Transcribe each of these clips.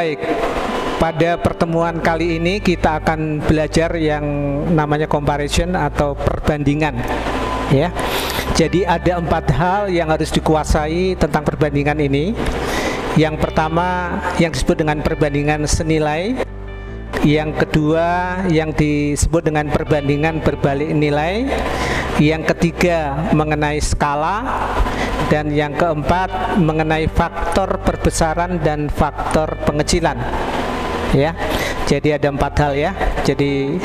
Baik, pada pertemuan kali ini kita akan belajar yang namanya comparison atau perbandingan, ya. Jadi ada 4 hal yang harus dikuasai tentang perbandingan ini. Yang pertama yang disebut dengan perbandingan senilai. Yang kedua yang disebut dengan perbandingan berbalik nilai. Yang ketiga mengenai skala. Dan yang keempat mengenai faktor perbesaran dan faktor pengecilan, ya. Jadi ada 4 hal, ya. Jadi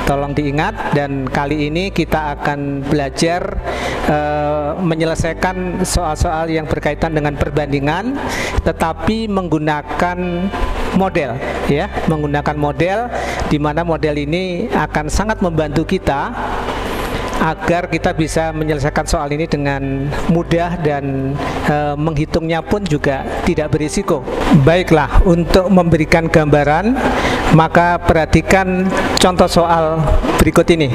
tolong diingat, dan kali ini kita akan belajar menyelesaikan soal-soal yang berkaitan dengan perbandingan, tetapi menggunakan model, ya, menggunakan model, di mana model ini akan sangat membantu kita agar kita bisa menyelesaikan soal ini dengan mudah dan menghitungnya pun juga tidak berisiko. Baiklah, untuk memberikan gambaran, maka perhatikan contoh soal berikut ini.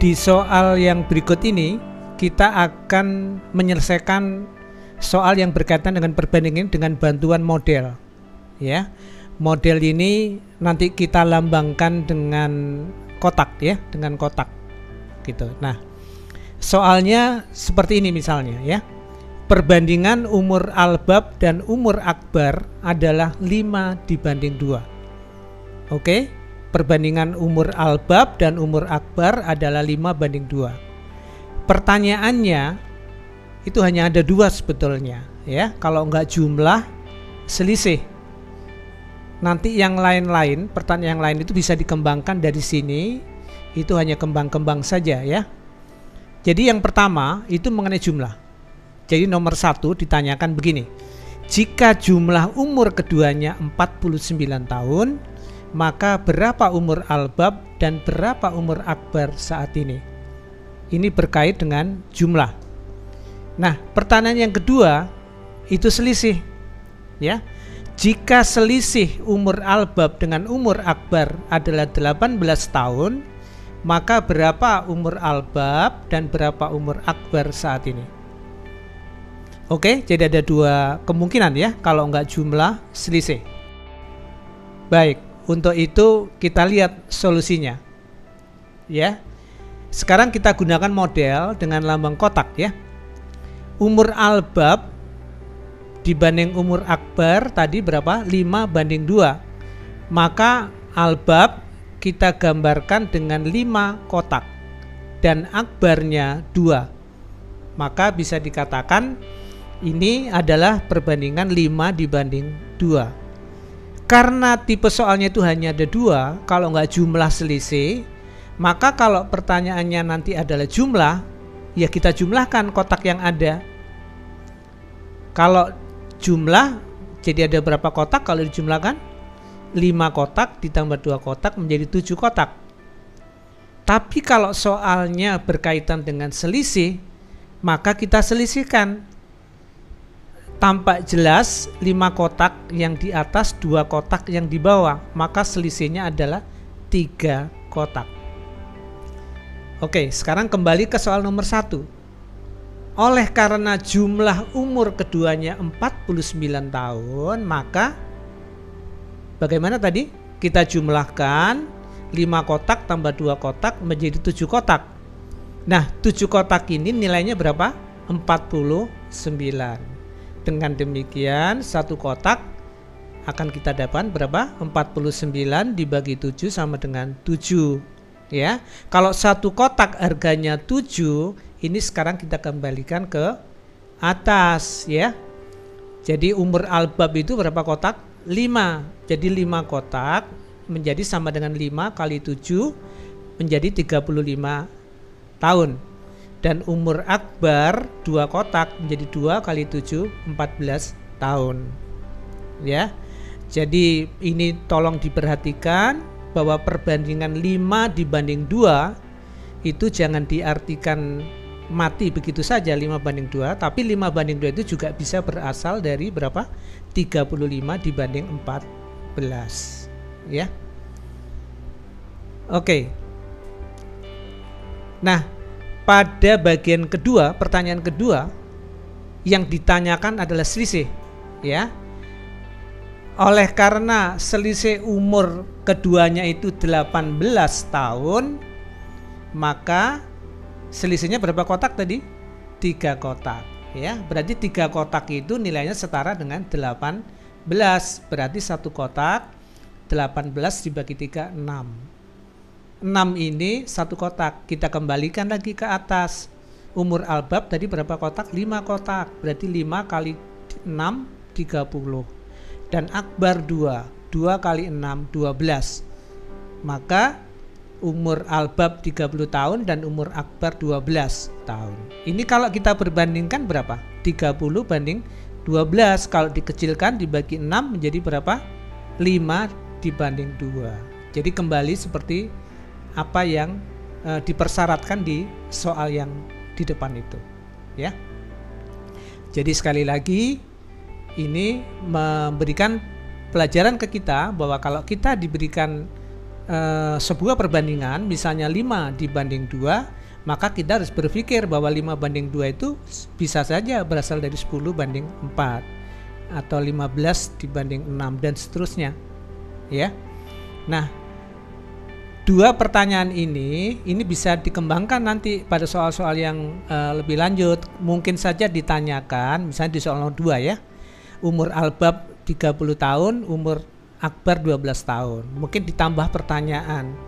Di soal yang berikut ini, kita akan menyelesaikan soal yang berkaitan dengan perbandingan dengan bantuan model, ya. Model ini nanti kita lambangkan dengan kotak, ya, dengan kotak gitu. Nah, soalnya seperti ini misalnya, ya. Perbandingan umur albab dan umur akbar adalah 5:2. Oke? Perbandingan umur albab dan umur akbar adalah 5:2. Pertanyaannya itu hanya ada 2 sebetulnya, ya. Kalau enggak jumlah, selisih. Nanti yang lain-lain, pertanyaan yang lain itu bisa dikembangkan dari sini. Itu hanya kembang-kembang saja, ya. Jadi yang pertama itu mengenai jumlah. Jadi nomor 1 ditanyakan begini: jika jumlah umur keduanya 49 tahun, maka berapa umur albab dan berapa umur akbar saat ini? Ini berkait dengan jumlah. Nah, pertanyaan yang kedua itu selisih, ya. Jika selisih umur albab dengan umur akbar adalah 18 tahun, maka berapa umur albab dan berapa umur akbar saat ini? Oke, jadi ada 2 kemungkinan, ya, kalau enggak jumlah, selisih. Baik, untuk itu kita lihat solusinya, ya. Sekarang kita gunakan model dengan lambang kotak, ya. Umur albab dibanding umur akbar tadi berapa? 5:2. Maka albab kita gambarkan dengan 5 kotak dan akbarnya 2. Maka bisa dikatakan ini adalah perbandingan 5:2. Karena tipe soalnya itu hanya ada 2, kalau nggak jumlah selisih, maka kalau pertanyaannya nanti adalah jumlah, ya kita jumlahkan kotak yang ada. Kalau jumlah, jadi ada berapa kotak kalau dijumlahkan? 5 kotak ditambah 2 kotak menjadi 7 kotak. Tapi kalau soalnya berkaitan dengan selisih, maka kita selisihkan. Tampak jelas 5 kotak yang di atas, 2 kotak yang di bawah, maka selisihnya adalah 3 kotak. Oke, sekarang kembali ke soal nomor 1. Oleh karena jumlah umur keduanya 49 tahun, maka bagaimana tadi? Kita jumlahkan 5 kotak tambah 2 kotak menjadi 7 kotak. Nah, 7 kotak ini nilainya berapa? 49. Dengan demikian, 1 kotak akan kita dapat berapa? 49 dibagi 7 sama dengan 7. Ya, kalau 1 kotak harganya 7, ini sekarang kita kembalikan ke atas, ya. Jadi umur albab itu berapa kotak? 5. Jadi 5 kotak menjadi sama dengan 5 kali 7 menjadi 35 tahun. Dan umur akbar 2 kotak menjadi 2 kali 7 14 tahun. Ya. Jadi ini tolong diperhatikan bahwa perbandingan 5:2 itu jangan diartikan mati begitu saja 5:2, tapi 5:2 itu juga bisa berasal dari berapa? 35/14, ya. Oke. Nah, pada bagian kedua, pertanyaan kedua, yang ditanyakan adalah selisih, ya. Oleh karena selisih umur keduanya itu 18 tahun, maka selisihnya berapa kotak tadi? 3 kotak, ya. Berarti 3 kotak itu nilainya setara dengan 18. Berarti satu kotak 18 dibagi 3 6. 6 ini satu kotak. Kita kembalikan lagi ke atas. Umur albab tadi berapa kotak? 5 kotak. Berarti 5 kali 6 30. Dan akbar 2. 2 kali 6 12. Maka umur albab 30 tahun dan umur akbar 12 tahun. Ini kalau kita perbandingkan berapa? 30 banding 12. Kalau dikecilkan dibagi 6 menjadi berapa? 5 dibanding 2. Jadi kembali seperti apa yang dipersyaratkan di soal yang di depan itu, ya. Jadi sekali lagi ini memberikan pelajaran ke kita bahwa kalau kita diberikan sebuah perbandingan misalnya 5 dibanding 2, maka kita harus berpikir bahwa 5 banding 2 itu bisa saja berasal dari 10 banding 4 atau 15 dibanding 6 dan seterusnya, ya. Nah, dua pertanyaan ini bisa dikembangkan nanti pada soal-soal yang lebih lanjut. Mungkin saja ditanyakan, misalnya di soal 2 ya, umur albab 30 tahun, umur akbar 12 tahun. Mungkin ditambah pertanyaan,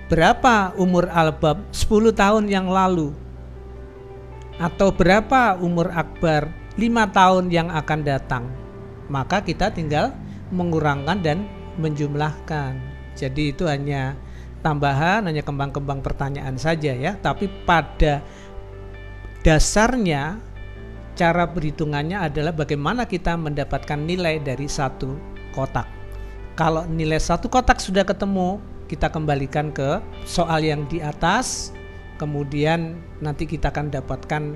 berapa umur albab 10 tahun yang lalu? Atau berapa umur akbar 5 tahun yang akan datang? Maka kita tinggal mengurangkan dan menjumlahkan. Jadi itu hanya tambahan, hanya kembang-kembang pertanyaan saja ya. Tapi pada dasarnya cara perhitungannya adalah bagaimana kita mendapatkan nilai dari satu kotak. Kalau nilai satu kotak sudah ketemu, kita kembalikan ke soal yang di atas, kemudian nanti kita akan dapatkan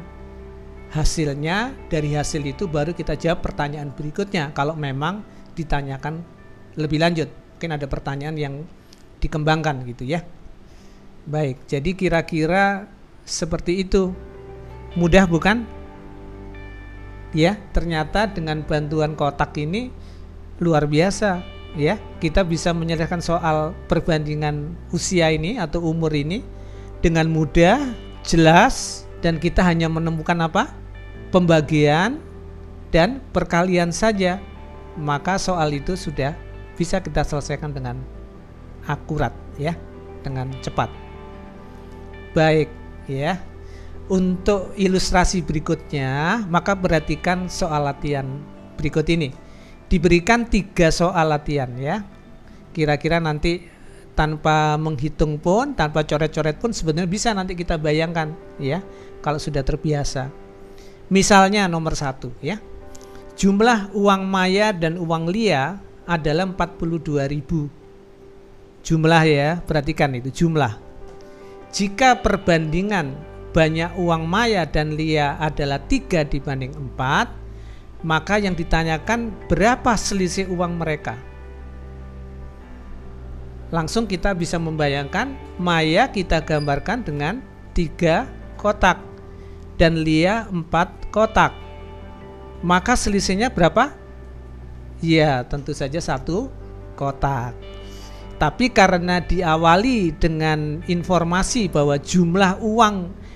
hasilnya. Dari hasil itu baru kita jawab pertanyaan berikutnya kalau memang ditanyakan lebih lanjut. Mungkin ada pertanyaan yang dikembangkan gitu ya. Baik, jadi kira-kira seperti itu. Mudah bukan? Ya, ternyata dengan bantuan kotak ini luar biasa ya. Kita bisa menyelesaikan soal perbandingan usia ini atau umur ini dengan mudah, jelas, dan kita hanya menemukan apa? Pembagian dan perkalian saja. Maka soal itu sudah bisa kita selesaikan dengan akurat ya, dengan cepat. Baik ya. Untuk ilustrasi berikutnya, maka perhatikan soal latihan berikut ini. Diberikan 3 soal latihan ya. Kira-kira nanti tanpa menghitung pun, tanpa coret-coret pun sebenarnya bisa nanti kita bayangkan ya, kalau sudah terbiasa. Misalnya nomor 1 ya. Jumlah uang maya dan uang lia adalah 42.000. Jumlah ya, perhatikan itu jumlah. Jika perbandingan banyak uang maya dan lia adalah 3 dibanding 4, maka yang ditanyakan berapa selisih uang mereka. Langsung kita bisa membayangkan, maya kita gambarkan dengan 3 kotak dan lia 4 kotak. Maka selisihnya berapa? Ya, tentu saja 1 kotak. Tapi karena diawali dengan informasi bahwa jumlah uang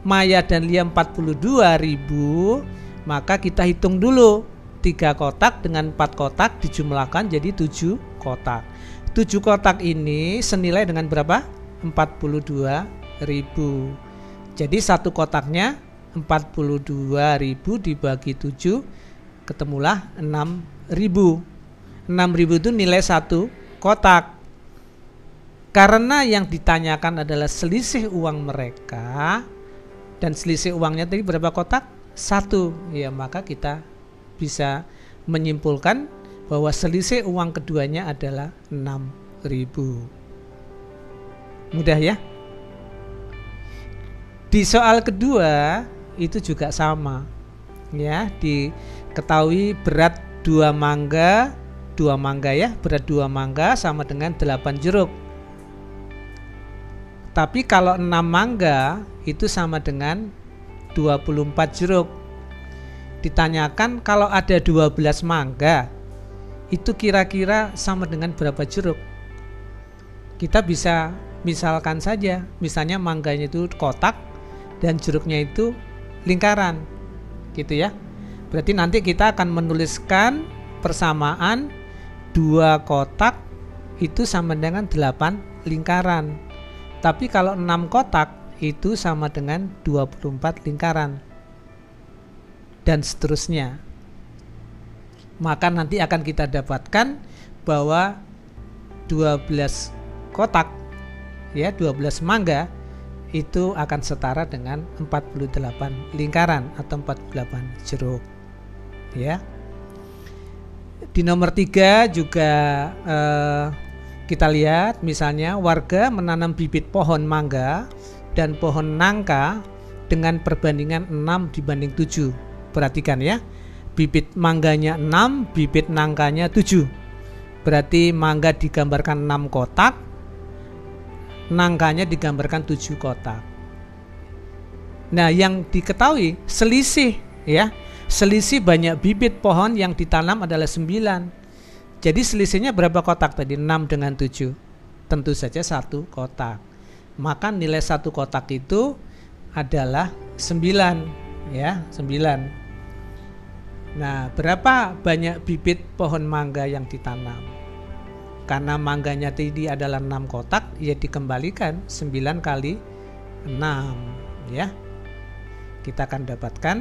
maya dan lia 42.000, maka kita hitung dulu 3 kotak dengan 4 kotak dijumlahkan jadi 7 kotak. 7 kotak ini senilai dengan berapa? 42.000. Jadi satu kotaknya 42.000 dibagi 7 ketemulah 6.000. 6.000 itu nilai satu kotak. Karena yang ditanyakan adalah selisih uang mereka dan selisih uangnya tadi berapa kotak? 1. Ya, maka kita bisa menyimpulkan bahwa selisih uang keduanya adalah 6.000. Mudah ya? Di soal kedua itu juga sama. Ya, diketahui berat 2 mangga ya, berat 2 mangga sama dengan 8 jeruk. Tapi kalau 6 mangga itu sama dengan 24 jeruk. ditanyakan kalau ada 12 mangga itu kira-kira sama dengan berapa jeruk. Kita bisa misalkan saja, misalnya mangganya itu kotak dan jeruknya itu lingkaran, gitu ya. Berarti nanti kita akan menuliskan persamaan 2 kotak itu sama dengan 8 lingkaran. Tapi kalau 6 kotak itu sama dengan 24 lingkaran. Dan seterusnya. Maka nanti akan kita dapatkan bahwa 12 kotak, ya 12 mangga itu akan setara dengan 48 lingkaran atau 48 jeruk, ya. Di nomor 3 juga kita lihat misalnya warga menanam bibit pohon mangga dan pohon nangka dengan perbandingan 6 dibanding 7. Perhatikan ya, bibit mangganya 6, bibit nangkanya 7. Berarti mangga digambarkan 6 kotak, nangkanya digambarkan 7 kotak. Nah, yang diketahui selisih, ya, selisih banyak bibit pohon yang ditanam adalah 9. Jadi selisihnya berapa kotak tadi? 6 dengan 7. Tentu saja 1 kotak. Maka nilai 1 kotak itu adalah 9, ya, 9. Nah, berapa banyak bibit pohon mangga yang ditanam? Karena mangganya tadi adalah 6 kotak, ya dikembalikan 9 kali 6, ya. Kita akan dapatkan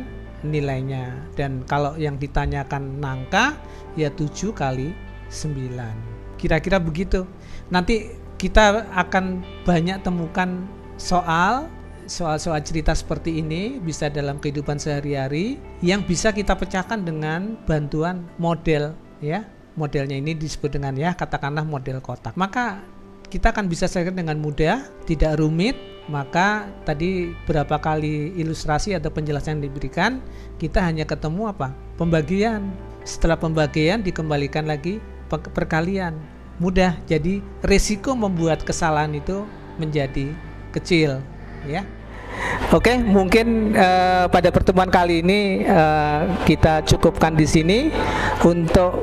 nilainya. Dan kalau yang ditanyakan nangka, ya 7 kali 9. Kira-kira begitu. Nanti kita akan banyak temukan soal-soal cerita seperti ini bisa dalam kehidupan sehari-hari yang bisa kita pecahkan dengan bantuan model, ya. Modelnya ini disebut dengan, ya, katakanlah model kotak. Maka kita akan bisa selesaikan dengan mudah, tidak rumit. Maka tadi berapa kali ilustrasi atau penjelasan yang diberikan, kita hanya ketemu apa? Pembagian. Setelah pembagian dikembalikan lagi perkalian. Mudah. Jadi risiko membuat kesalahan itu menjadi kecil, ya. Oke, mungkin pada pertemuan kali ini kita cukupkan di sini. Untuk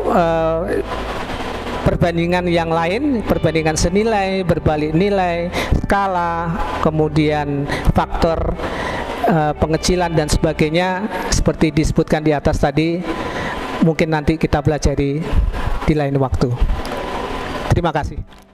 perbandingan yang lain, perbandingan senilai, berbalik nilai, skala, kemudian faktor pengecilan dan sebagainya seperti disebutkan di atas tadi, mungkin nanti kita pelajari di lain waktu. Terima kasih.